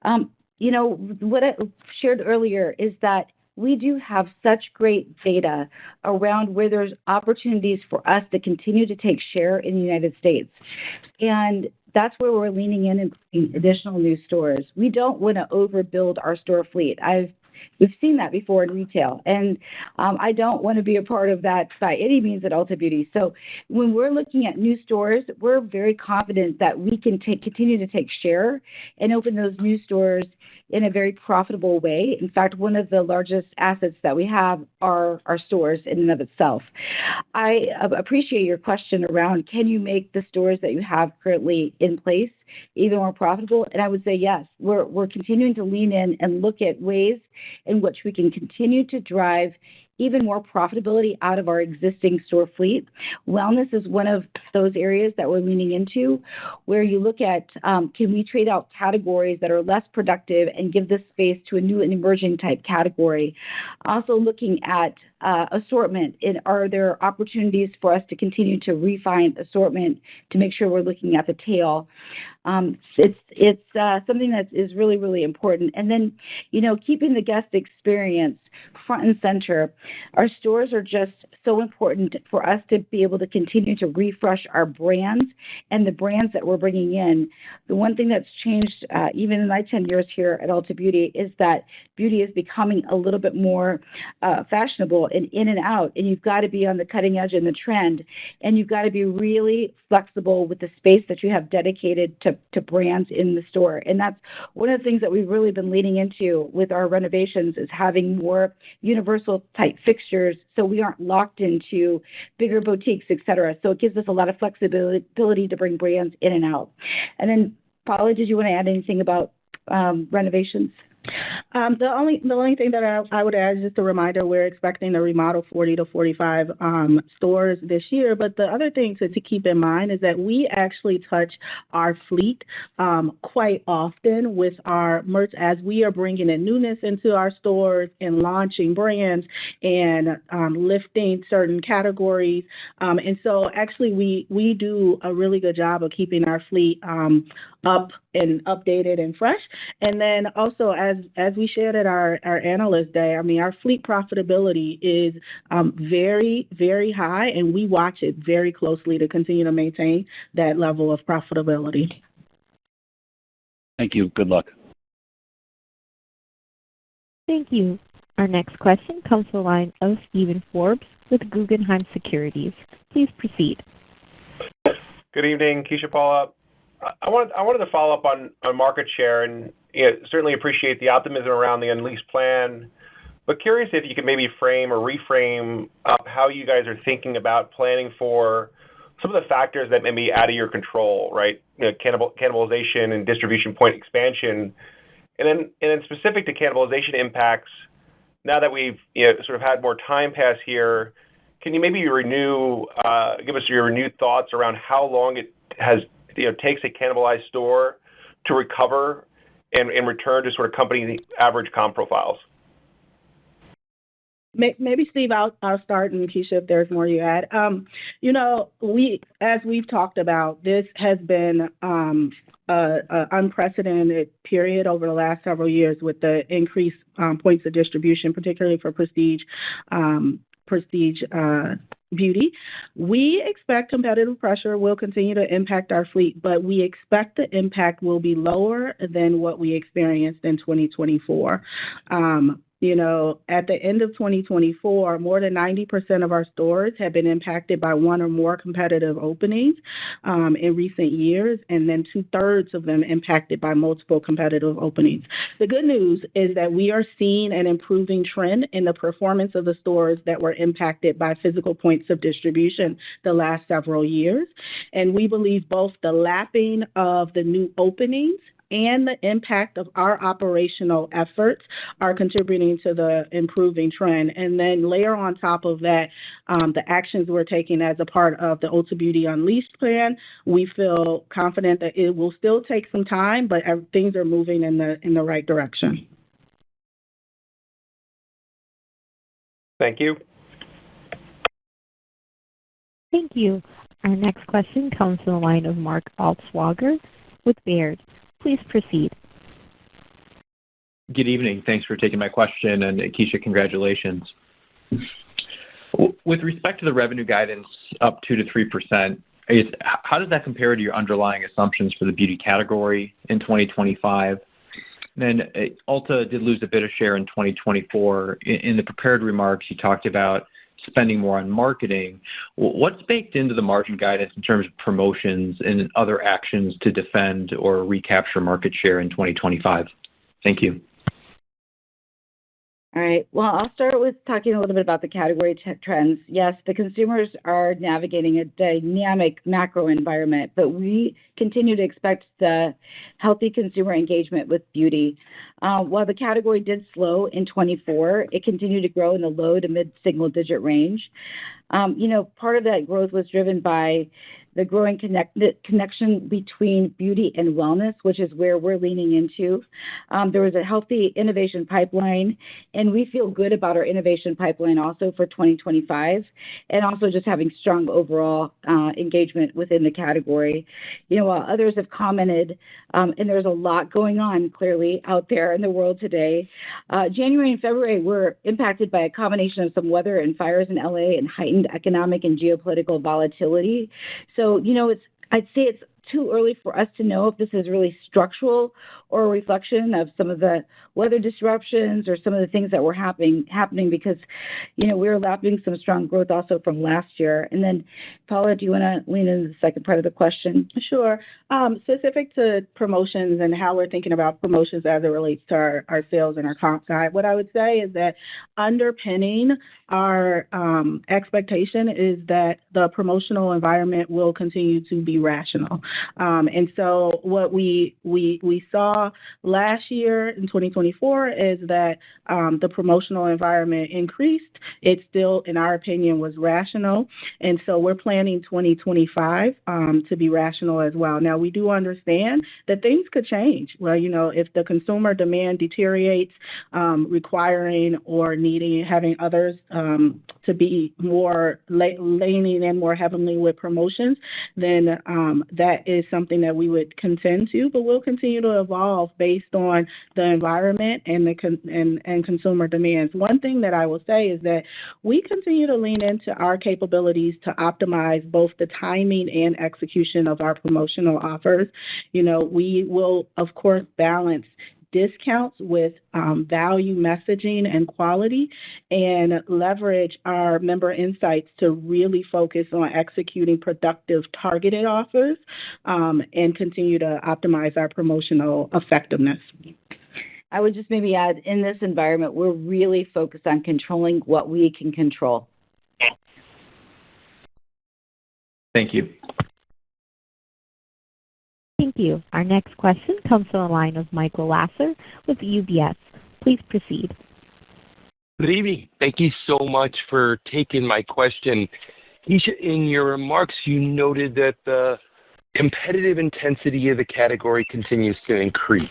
What I shared earlier is that we do have such great data around where there's opportunities for us to continue to take share in the United States. And that's where we're leaning in additional new stores. We don't want to overbuild our store fleet. We've seen that before in retail, and I don't want to be a part of that by any means at Ulta Beauty. So when we're looking at new stores, we're very confident that we can continue to take share and open those new stores in a very profitable way. In fact, one of the largest assets that we have are our stores in and of itself. I appreciate your question around, can you make the stores that you have currently in place even more profitable? And I would say yes. We're continuing to lean in and look at ways in which we can continue to drive even more profitability out of our existing store fleet. Wellness is one of those areas that we're leaning into, where you look at, can we trade out categories that are less productive and give this space to a new and emerging type category? Also looking at assortment. Are there opportunities for us to continue to refine assortment to make sure we're looking at the tail? It's something that is really, really important. And then, keeping the guest experience front and center. Our stores are just so important for us to be able to continue to refresh our brands and the brands that we're bringing in. The one thing that's changed, even in my 10 years here at Ulta Beauty, is that beauty is becoming a little bit more fashionable and in and out, and you've got to be on the cutting edge and the trend, and you've got to be really flexible with the space that you have dedicated to brands in the store. And that's one of the things that we've really been leaning into with our renovations, is having more universal type fixtures so we aren't locked into bigger boutiques, et cetera. So it gives us a lot of flexibility to bring brands in and out. And then, Paula, did you want to add anything about renovations? The only thing that I would add is just a reminder, we're expecting to remodel 40 to 45 stores this year. But the other thing to keep in mind is that we actually touch our fleet quite often with our merch as we are bringing in newness into our stores and launching brands and lifting certain categories. And so actually we do a really good job of keeping our fleet up and updated and fresh. And then also, as we shared at our Analyst Day, I mean, our fleet profitability is very, very high, and we watch it very closely to continue to maintain that level of profitability. Thank you. Good luck. Thank you. Our next question comes from the line of Steven Forbes with Guggenheim Securities. Please proceed. Good evening, Keisha, Paula. I wanted to follow up on market share, and certainly appreciate the optimism around the Unleashed plan, but curious if you could maybe frame or reframe up how you guys are thinking about planning for some of the factors that may be out of your control, right? Cannibalization and distribution point expansion. And then specific to cannibalization impacts, now that we've sort of had more time pass here, can you maybe give us your renewed thoughts around how long it takes a cannibalized store to recover and return to sort of company average comp profiles? Maybe, Steve, I'll start, and Keisha, if there's more you add. As we've talked about, this has been an unprecedented period over the last several years with the increased points of distribution, particularly for prestige prestige beauty. We expect competitive pressure will continue to impact our fleet, but we expect the impact will be lower than what we experienced in 2024. At the end of 2024, more than 90% of our stores have been impacted by one or more competitive openings in recent years, and then 2/3 of them impacted by multiple competitive openings. The good news is that we are seeing an improving trend in the performance of the stores that were impacted by physical points of distribution the last several years, and we believe both the lapping of the new openings and the impact of our operational efforts are contributing to the improving trend. And then layer on top of that the actions we're taking as a part of the Ulta Beauty Unleashed plan. We feel confident that it will still take some time, but things are moving in the right direction. Thank you. Thank you. Our next question comes from the line of Mark Altschwager with Baird. Please proceed. Good evening. Thanks for taking my question, and Keisha, congratulations. With respect to the revenue guidance up 2% to 3%, how does that compare to your underlying assumptions for the beauty category in 2025? And then Ulta did lose a bit of share in 2024. In the prepared remarks, you talked about spending more on marketing. What's baked into the margin guidance in terms of promotions and other actions to defend or recapture market share in 2025? Thank you. All right. Well, I'll start with talking a little bit about the category trends. Yes, the consumers are navigating a dynamic macro environment, but we continue to expect the healthy consumer engagement with beauty. While the category did slow in 2024, it continued to grow in the low to mid-single-digit range. Part of that growth was driven by the growing connection between beauty and wellness, which is where we're leaning into. There was a healthy innovation pipeline, and we feel good about our innovation pipeline also for 2025, and also just having strong overall engagement within the category. While others have commented, and there's a lot going on clearly out there in the world today, January and February were impacted by a combination of some weather and fires in LA and heightened economic and geopolitical volatility. So, I'd say it's too early for us to know if this is really structural or a reflection of some of the weather disruptions or some of the things that were happening because, we were lapping some strong growth also from last year. And then, Paula, do you want to lean into the second part of the question? Sure. Specific to promotions and how we're thinking about promotions as it relates to our sales and our comp guide, what I would say is that underpinning our expectation is that the promotional environment will continue to be rational. And so what we saw last year in 2024 is that the promotional environment increased. It still, in our opinion, was rational. And so we're planning 2025 to be rational as well. Now, we do understand that things could change. Well, if the consumer demand deteriorates, requiring or having others to be more leaning in more heavily with promotions, then that is something that we would contend to, but we'll continue to evolve based on the environment and consumer demands. One thing that I will say is that we continue to lean into our capabilities to optimize both the timing and execution of our promotional offers. We will, of course, balance discounts with value messaging and quality, and leverage our member insights to really focus on executing productive targeted offers and continue to optimize our promotional effectiveness. I would just maybe add, in this environment, we're really focused on controlling what we can control. Thank you. Thank you. Our next question comes from the line of Michael Lasser with UBS. Please proceed. Good evening. Thank you so much for taking my question. Keisha, in your remarks, you noted that the competitive intensity of the category continues to increase.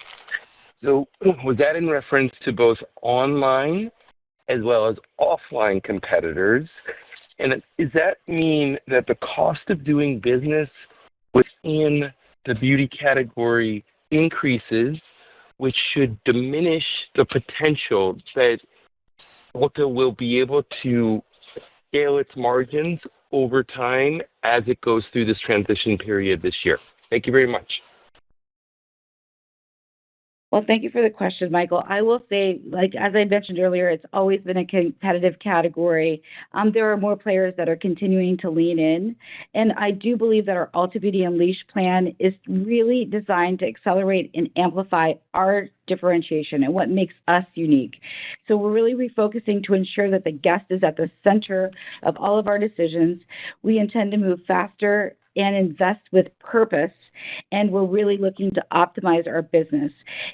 So was that in reference to both online as well as offline competitors? And does that mean that the cost of doing business within the beauty category increases, which should diminish the potential that Ulta will be able to scale its margins over time as it goes through this transition period this year? Thank you very much. Well, thank you for the question, Michael. I will say, like as I mentioned earlier, it's always been a competitive category. There are more players that are continuing to lean in, and I do believe that our Ulta Beauty Unleashed plan is really designed to accelerate and amplify our differentiation and what makes us unique. So we're really refocusing to ensure that the guest is at the center of all of our decisions. We intend to move faster and invest with purpose, and we're really looking to optimize our business.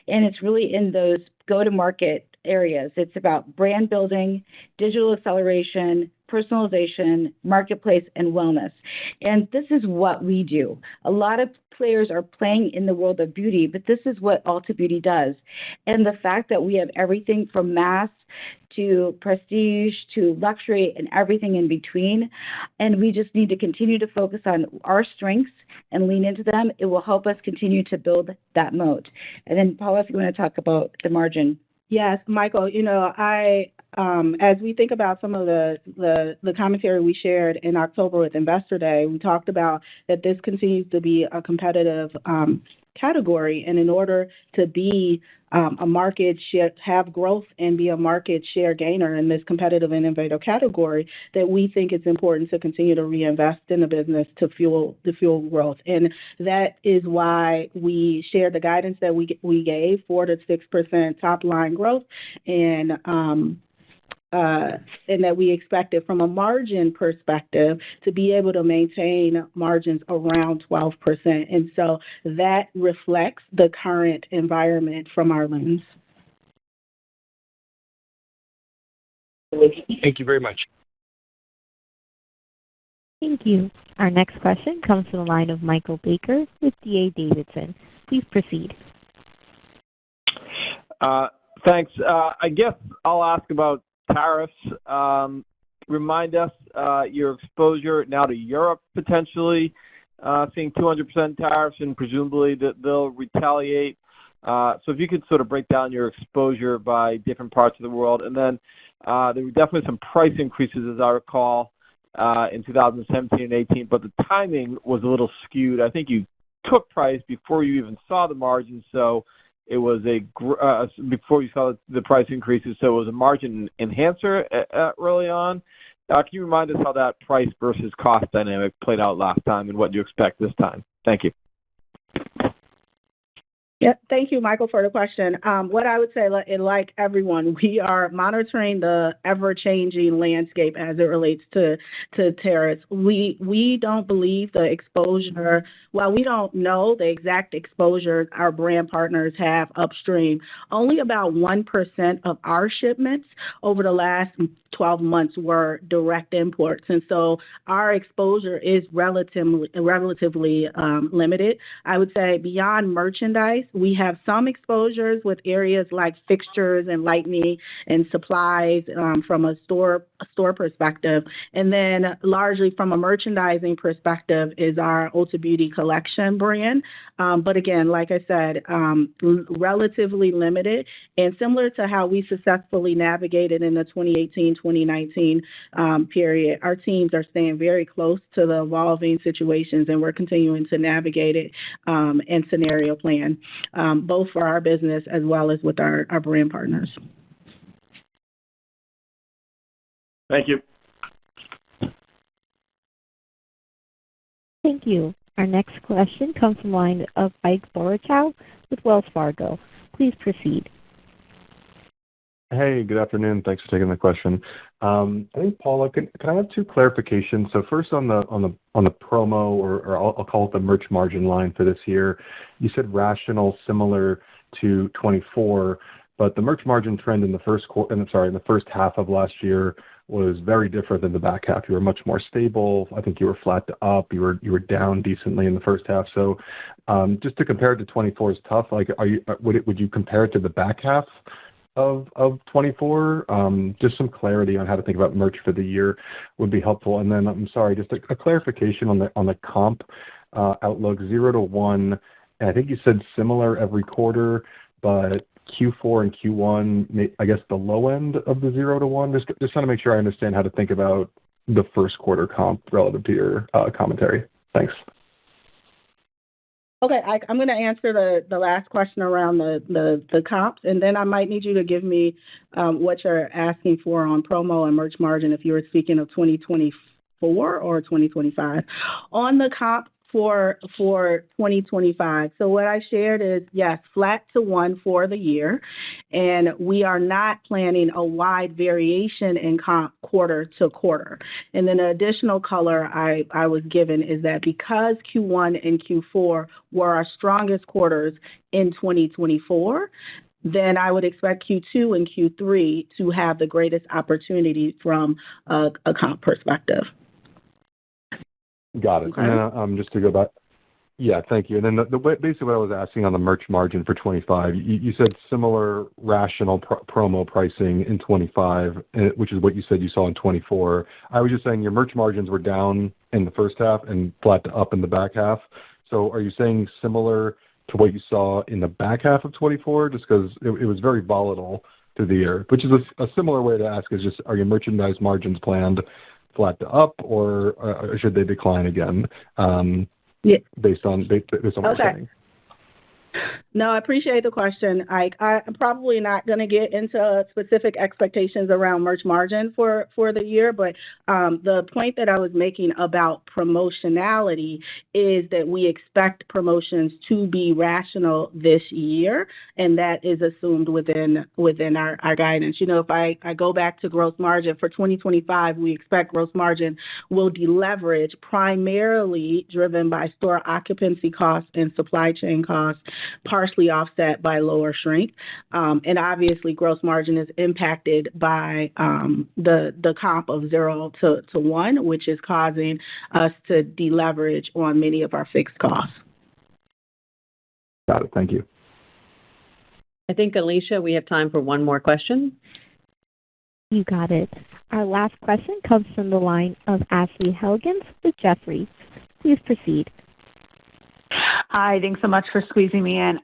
And it's really in those go-to-market areas. It's about brand building, digital acceleration, personalization, marketplace, and wellness. And this is what we do. A lot of players are playing in the world of beauty, but this is what Ulta Beauty does. And the fact that we have everything from mass to prestige to luxury and everything in between, and we just need to continue to focus on our strengths and lean into them, it will help us continue to build that moat. And then, Paula, if you want to talk about the margin. Yes, Michael, as we think about some of the commentary we shared in October with Investor Day, we talked about that this continues to be a competitive category. And in order to be a market share, have growth and be a market share gainer in this competitive and innovative category, that we think it's important to continue to reinvest in the business to fuel growth. And that is why we shared the guidance that we gave, 4 to 6% top line growth, and that we expected from a margin perspective to be able to maintain margins around 12%. And so that reflects the current environment from our lens. Thank you very much. Thank you. Our next question comes from the line of Michael Baker with D.A. Davidson. Please proceed. Thanks. I guess I'll ask about tariffs. Remind us your exposure now to Europe, potentially seeing 200% tariffs, and presumably that they'll retaliate. So if you could sort of break down your exposure by different parts of the world. And then there were definitely some price increases, as I recall, in 2017 and 18, but the timing was a little skewed. I think you took price before you even saw the margin, so it was before you saw the price increases, so it was a margin enhancer early on. Can you remind us how that price versus cost dynamic played out last time and what you expect this time? Thank you. Yeah, thank you, Michael, for the question. What I would say, like everyone, we are monitoring the ever-changing landscape as it relates to tariffs. We don't believe the exposure, while we don't know the exact exposure our brand partners have upstream, only about 1% of our shipments over the last 12 months were direct imports. And so our exposure is relatively limited. I would say beyond merchandise, we have some exposures with areas like fixtures and lighting and supplies from a store perspective. And then largely from a merchandising perspective is our Ulta Beauty Collection brand. But again, like I said, relatively limited, and similar to how we successfully navigated in the 2018-2019 period, our teams are staying very close to the evolving situations, and we're continuing to navigate it and scenario plan, both for our business as well as with our brand partners. Thank you. Thank you. Our next question comes from the line of Ike Boruchow with Wells Fargo. Please proceed. Hey, good afternoon. Thanks for taking the question. I think, Paula, can I have two clarifications? So first on the promo, or I'll call it the merch margin line for this year, you said rational, similar to 24, but the merch margin trend in the first half of last year was very different than the back half. You were much more stable. I think you were flat to up. You were down decently in the first half. So just to compare it to 24 is tough. Like, would you compare it to the back half of 24? Just some clarity on how to think about merch for the year would be helpful. And then I'm sorry, just a clarification on the comp outlook, 0 to 1. And I think you said similar every quarter, but Q4 and Q1, I guess the low end of the 0 to 1. Just trying to make sure I understand how to think about the first quarter comp relative to your commentary? Thanks. Okay, I'm going to answer the last question around the comps, and then I might need you to give me what you're asking for on promo and merch margin if you were speaking of 2024 or 2025. On the comp for 2025, so what I shared is, yes, flat to 1 for the year, and we are not planning a wide variation in comp quarter to quarter. And then the additional color I was given is that because Q1 and Q4 were our strongest quarters in 2024, then I would expect Q2 and Q3 to have the greatest opportunity from a comp perspective. Got it. Okay. And then just to go back. Yeah, thank you. And then basically what I was asking on the merch margin for 25, you said similar rational promo pricing in 25, which is what you said you saw in 24. I was just saying your merch margins were down in the first half and flat to up in the back half. So are you saying similar to what you saw in the back half of 24? Just because it was very volatile through the year, which is a similar way to ask is just, are your merchandise margins planned flat to up, or should they decline again? Yeah. Based on what you're saying. No, I appreciate the question. I'm probably not going to get into specific expectations around merch margin for the year, but the point that I was making about promotionality is that we expect promotions to be rational this year, and that is assumed within our guidance. You know, if I go back to gross margin for 2025, we expect gross margin will deleverage, primarily driven by store occupancy costs and supply chain costs, partially offset by lower shrink. And obviously, gross margin is impacted by the comp of 0 to 1, which is causing us to deleverage on many of our fixed costs. Got it. Thank you. I think, Alicia, we have time for one more question. You got it. Our last question comes from the line of Ashley Helgans with Jefferies. Please proceed. Hi, thanks so much for squeezing me in.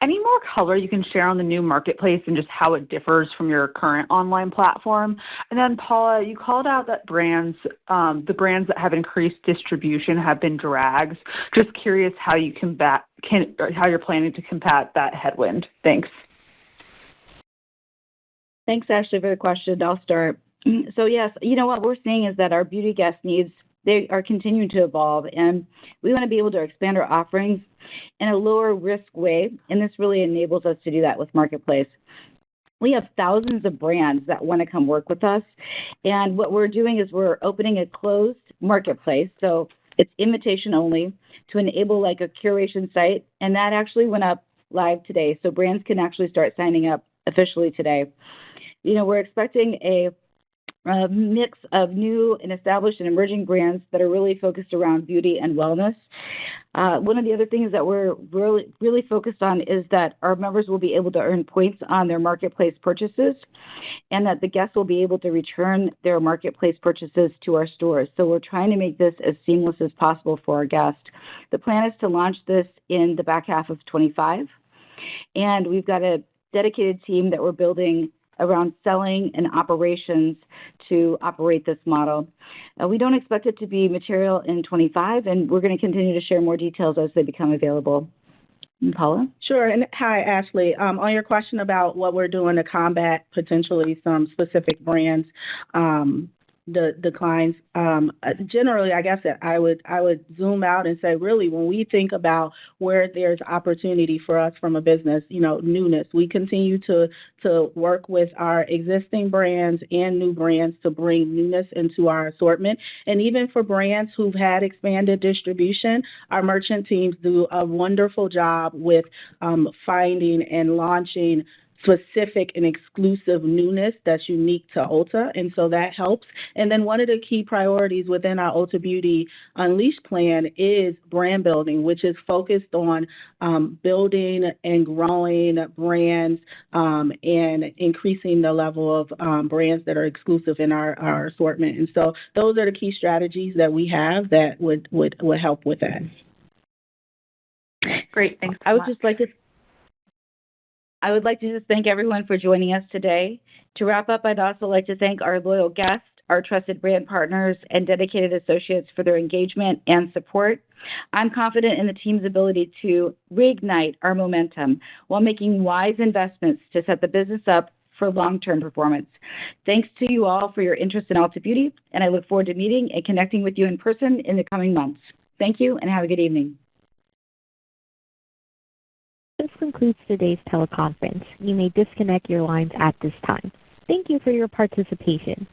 Any more color you can share on the new marketplace and just how it differs from your current online platform? And then, Paula, you called out that the brands that have increased distribution have been drags. Just curious how you're planning to combat that headwind. Thanks. Thanks, Ashley, for the question. I'll start. So yes, you know what we're seeing is that our beauty guest needs, they are continuing to evolve, and we want to be able to expand our offerings in a lower risk way, and this really enables us to do that with Marketplace. We have thousands of brands that want to come work with us, and what we're doing is we're opening a closed Marketplace, so it's invitation only, to enable like a curation site, and that actually went up live today, so brands can actually start signing up officially today. You know, we're expecting a mix of new and established and emerging brands that are really focused around beauty and wellness. One of the other things that we're really focused on is that our members will be able to earn points on their Marketplace purchases, and that the guests will be able to return their Marketplace purchases to our stores. So we're trying to make this as seamless as possible for our guests. The plan is to launch this in the back half of 25, and we've got a dedicated team that we're building around selling and operations to operate this model. We don't expect it to be material in 25, and we're going to continue to share more details as they become available. And Paula? Sure. And hi, Ashley. On your question about what we're doing to combat potentially some specific brands, the declines, generally, I guess that I would zoom out and say, really, when we think about where there's opportunity for us from a business, you know, newness, we continue to work with our existing brands and new brands to bring newness into our assortment. And even for brands who've had expanded distribution, our merchant teams do a wonderful job with finding and launching specific and exclusive newness that's unique to Ulta, and so that helps. And then one of the key priorities within our Ulta Beauty Unleashed plan is brand building, which is focused on building and growing brands and increasing the level of brands that are exclusive in our assortment. And so those are the key strategies that we have that would help with that. Great, thanks. I would like to just thank everyone for joining us today. To wrap up, I'd also like to thank our loyal guests, our trusted brand partners, and dedicated associates for their engagement and support. I'm confident in the team's ability to reignite our momentum while making wise investments to set the business up for long-term performance. Thanks to you all for your interest in Ulta Beauty, and I look forward to meeting and connecting with you in person in the coming months. Thank you, and have a good evening. This concludes today's teleconference. You may disconnect your lines at this time. Thank you for your participation.